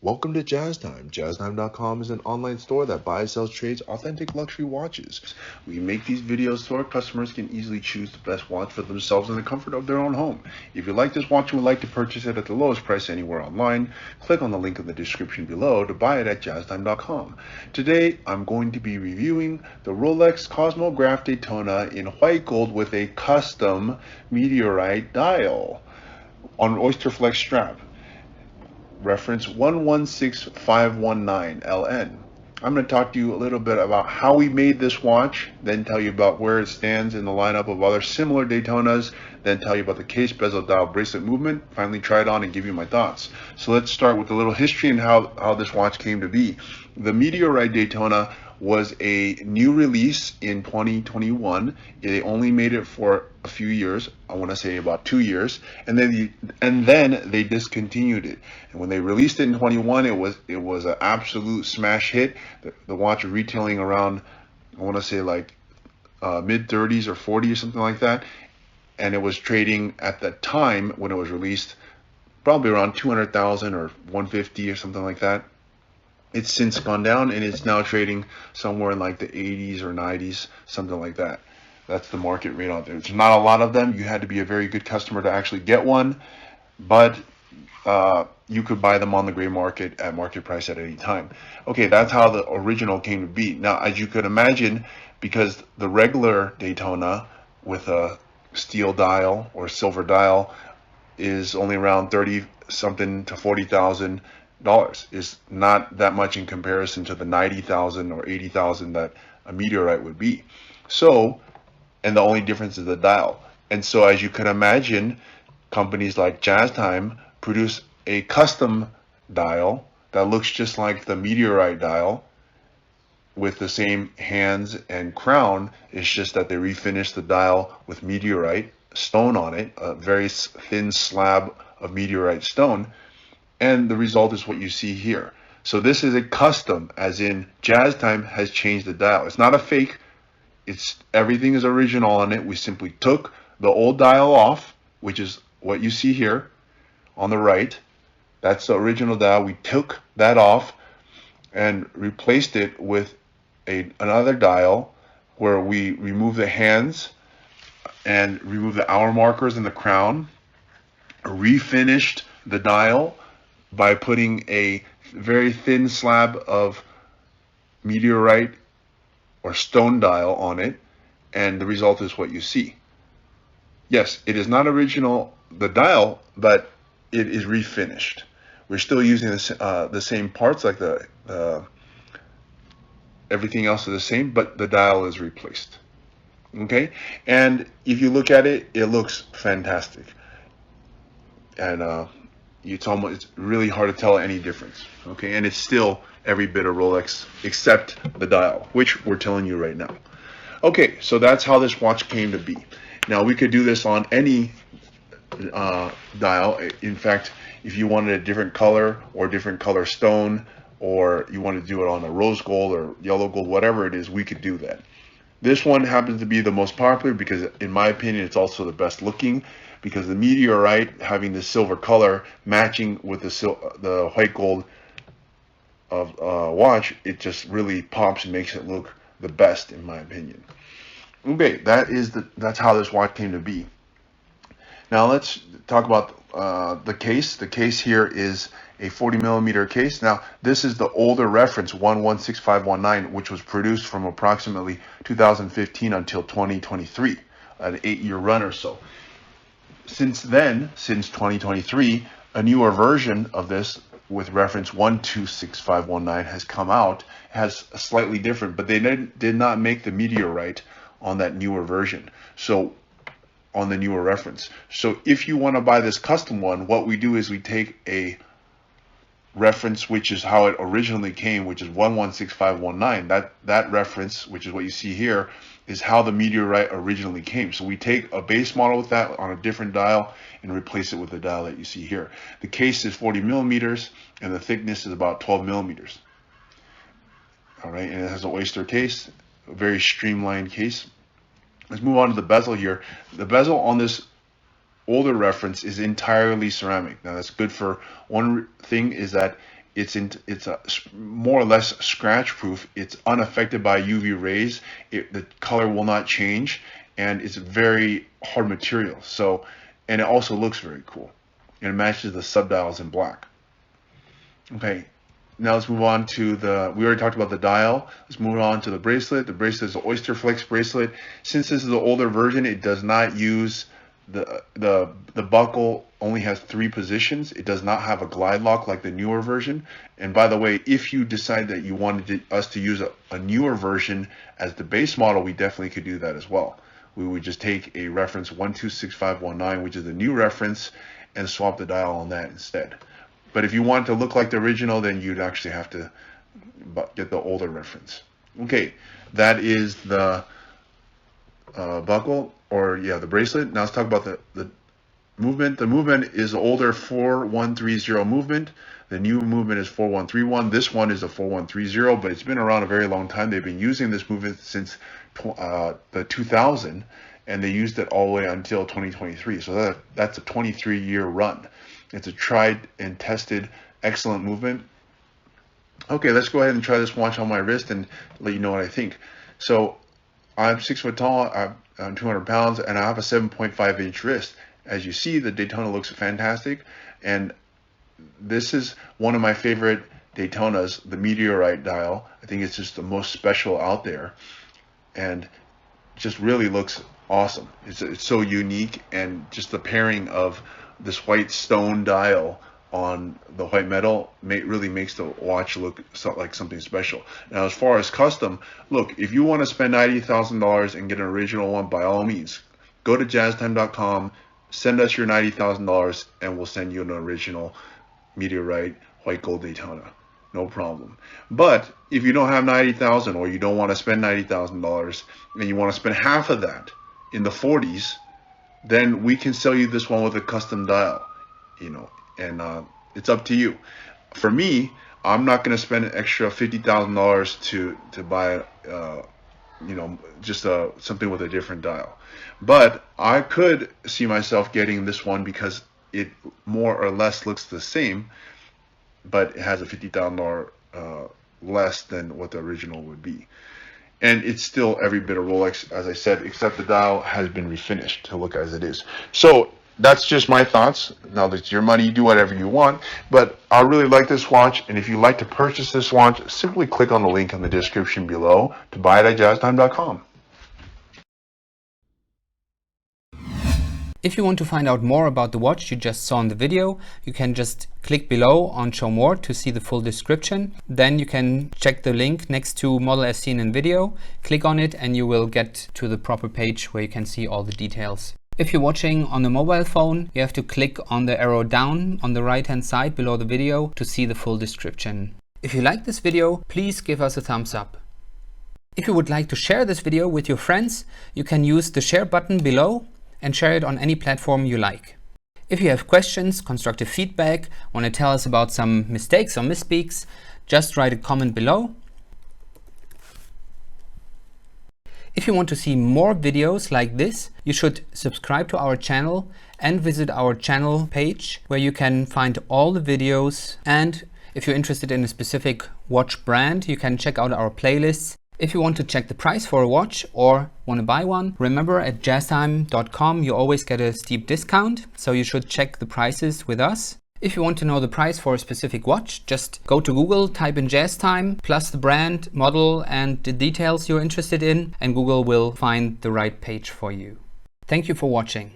Welcome to Jazz Time. JazzTime.com is an online store that buys, sells, trades authentic luxury watches. We make these videos so our customers can easily choose the best watch for themselves in the comfort of their own home. If you like this watch and would like to purchase it at the lowest price anywhere online, click on the link in the description below to buy it at JazzTime.com. Today, I'm going to be reviewing the Rolex Cosmograph Daytona in white gold with a custom Meteorite dial on Oysterflex strap. Reference 116519LN. I'm going to talk to you a little bit about how we made this watch, then tell you about where it stands in the lineup of other similar Daytonas, then tell you about the case, bezel, dial, bracelet movement, finally try it on and give you my thoughts. So let's start with a little history and how this watch came to be. The Meteorite Daytona was a new release in 2021. They only made it for a few years. I want to say about 2 years, and then they discontinued it. And when they released it in 21, it was an absolute smash hit. The watch was retailing around, I want to say like mid 30s or 40 or something like that, and it was trading at the time when it was released probably around 200,000 or 150 or something like that. It's since gone down and it's now trading somewhere in like the 80s or 90s, something like that. That's the market rate out there. There's not a lot of them. You had to be a very good customer to actually get one, but you could buy them on the gray market at market price at any time. Okay, that's how the original came to be. Now, as you could imagine, because the regular Daytona with a steel dial or silver dial is only around 30 something to 40,000 dollars, is not that much in comparison to the 90,000 or 80,000 that a Meteorite would be. So, and the only difference is the dial. And so, as you can imagine, companies like Jazz Time produce a custom dial that looks just like the Meteorite dial with the same hands and crown. It's just that they refinished the dial with Meteorite stone on it, a very thin slab of Meteorite stone, and the result is what you see here. So this is a custom, as in Jazz Time has changed the dial. It's not a fake. Everything is original on it. We simply took the old dial off, which is what you see here on the right. That's the original dial. We took that off and replaced it with another dial where we remove the hands and remove the hour markers and the crown, refinished the dial by putting a very thin slab of Meteorite or stone dial on it, and the result is what you see. Yes, it is not original, the dial, but it is refinished. We're still using the same parts, like everything else is the same, but the dial is replaced. Okay, and if you look at it, it looks fantastic, and it's really hard to tell any difference. Okay, and it's still every bit of Rolex except the dial, which we're telling you right now. Okay, so that's how this watch came to be. Now we could do this on any dial. In fact, if you wanted a different color or different color stone, or you want to do it on a rose gold or yellow gold, whatever it is, we could do that. This one happens to be the most popular because, in my opinion, it's also the best looking, because the Meteorite having the silver color matching with the white gold of watch, it just really pops and makes it look the best, in my opinion. Okay, that's how this watch came to be. Now let's talk about the case. The case here is a 40 millimeter case. Now this is the older reference 116519, which was produced from approximately 2015 until 2023, an 8-year run or so. Since then, since 2023, a newer version of this with reference 126519 has come out. It has a slightly different, but they did not make the Meteorite on that newer version. So on the newer reference. So if you want to buy this custom one, what we do is we take a reference, which is how it originally came, which is 116519. That reference, which is what you see here, is how the Meteorite originally came. So we take a base model with that on a different dial and replace it with the dial that you see here. The case is 40 millimeters and the thickness is about 12 millimeters. All right, and it has an oyster case, a very streamlined case. Let's move on to the bezel here. The bezel on this older reference is entirely ceramic. Now that's good for one thing, is that It's more or less scratch proof. It's unaffected by UV rays. The color will not change, and it's very hard material. So, and it also looks very cool. And it matches the subdials in black. Okay, now let's move on to we already talked about the dial. Let's move on to the bracelet. The bracelet is an Oysterflex bracelet. Since this is the older version, it does not use the buckle only has 3 positions. It does not have a glide lock like the newer version. And by the way, if you decide that you wanted us to use a newer version as the base model, we definitely could do that as well. We would just take a reference 126519, which is the new reference, and swap the dial on that instead. But if you want to look like the original, then you'd actually have to get the older reference. Okay, that is the buckle, or yeah, the bracelet. Now let's talk about the movement. The movement is the older 4130 movement. The new movement is 4131. This one is a 4130, but it's been around a very long time. They've been using this movement since the 2000, and they used it all the way until 2023. So that's a 23-year run. It's a tried and tested, excellent movement. Okay, let's go ahead and try this watch on my wrist and let you know what I think. So I'm 6 foot tall, I'm 200 pounds, and I have a 7.5 inch wrist. As you see, the Daytona looks fantastic, and this is one of my favorite Daytonas, the Meteorite dial. I think it's just the most special out there, and just really looks awesome. It's so unique, and just the pairing of this white stone dial on the white metal really makes the watch look like something special. Now, as far as custom, look, if you want to spend $90,000 and get an original one, by all means, go to jazztime.com, send us your $90,000, and we'll send you an original Meteorite white gold Daytona. No problem. But if you don't have $90,000, or you don't want to spend $90,000 and you want to spend half of that in the 40s, then we can sell you this one with a custom dial, and it's up to you. For me, I'm not going to spend an extra $50,000 to buy, just something with a different dial. But I could see myself getting this one because it more or less looks the same, but it has a $50,000 less than what the original would be. And it's still every bit of Rolex, as I said, except the dial has been refinished to look as it is. So that's just my thoughts. Now, that's your money, you do whatever you want. But I really like this watch, and if you'd like to purchase this watch, simply click on the link in the description below to buy it at jazztime.com. If you want to find out more about the watch you just saw in the video, you can just click below on Show More to see the full description. Then you can check the link next to Model as seen in video, click on it, and you will get to the proper page where you can see all the details. If you're watching on a mobile phone, you have to click on the arrow down on the right hand side below the video to see the full description. If you like this video, please give us a thumbs up. If you would like to share this video with your friends, you can use the share button below and share it on any platform you like. If you have questions, constructive feedback, want to tell us about some mistakes or misspeaks, just write a comment below. If you want to see more videos like this, you should subscribe to our channel and visit our channel page where you can find all the videos. And if you're interested in a specific watch brand, you can check out our playlists. If you want to check the price for a watch or want to buy one, remember at jazztime.com you always get a steep discount, so you should check the prices with us. If you want to know the price for a specific watch, just go to Google, type in JazzTime, plus the brand, model, and the details you're interested in, and Google will find the right page for you. Thank you for watching.